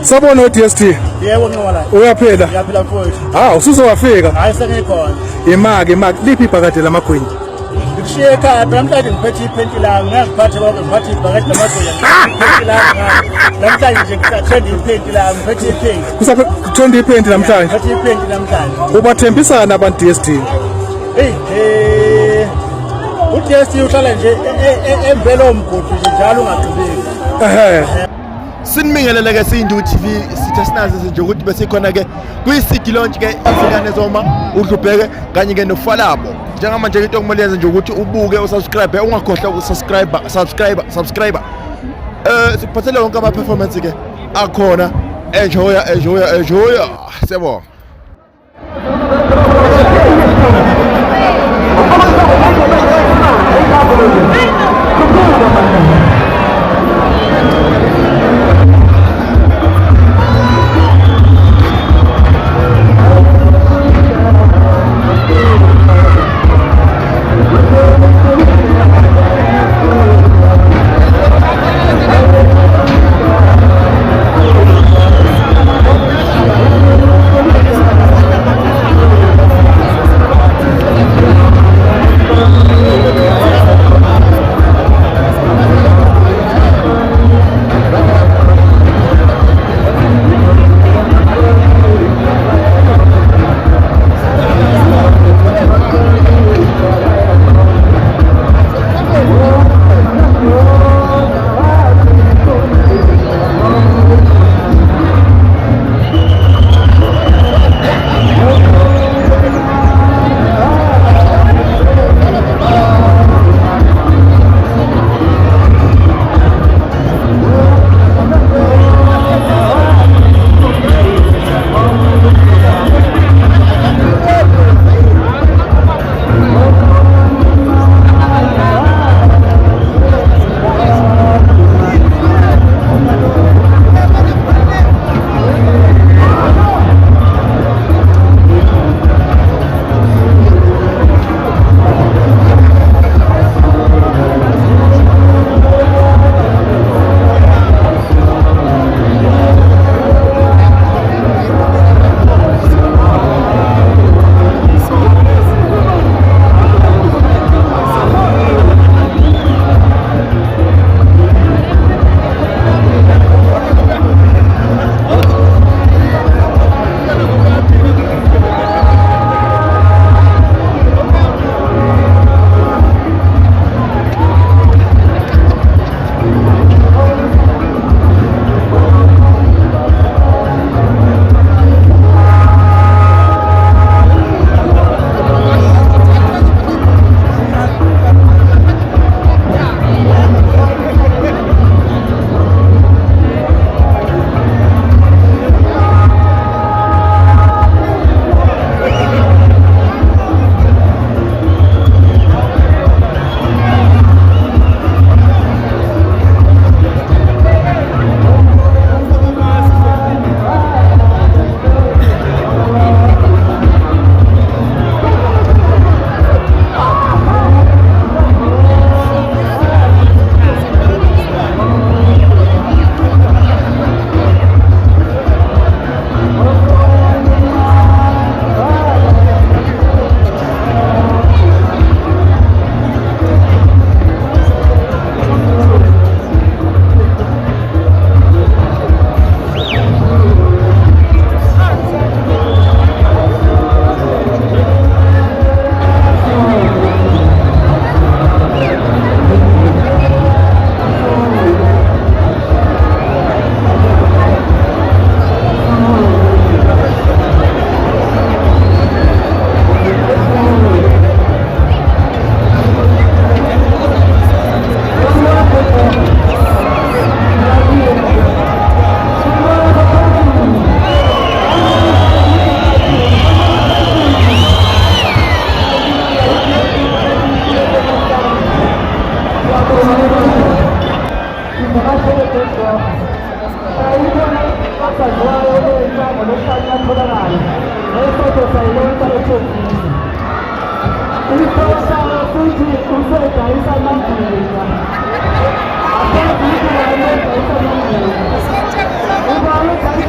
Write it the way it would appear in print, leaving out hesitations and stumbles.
Sabona uDST. Yebo ngcola. Uyaphela? Ngiyaphela mfowethu. Usuzowafika? Hayi sengikhona. Imaki liphi ibhakade lamagwinya? Ngishiye ekhaya namhlanje ngiphethe iphenti lami ngaphathe bonke ngiphathe ibhakade lamagwinya. Iphenti lami namhlanje nje ngisathenda iphenti lami ngiphethe iphenti. Kusathenda iphenti namhlanje? Ngiphethe iphenti namhlanje. Ubathembisana abantu DST? uDST uhlala nje embelo omgodi nje njalo ungaqhubeki. Sinibingelele ke Sindu TV sithe sinazi nje ukuthi bese khona ke kwi-CD launch ke African Zoma uDlubheke kanye ke noFalabo njengamanje into okumele yenze nje ukuthi ubuke usubscribe ungakhohlwa ukusubscribe siphathele wonke ama performance ke akhona enjoy sebo Thank you.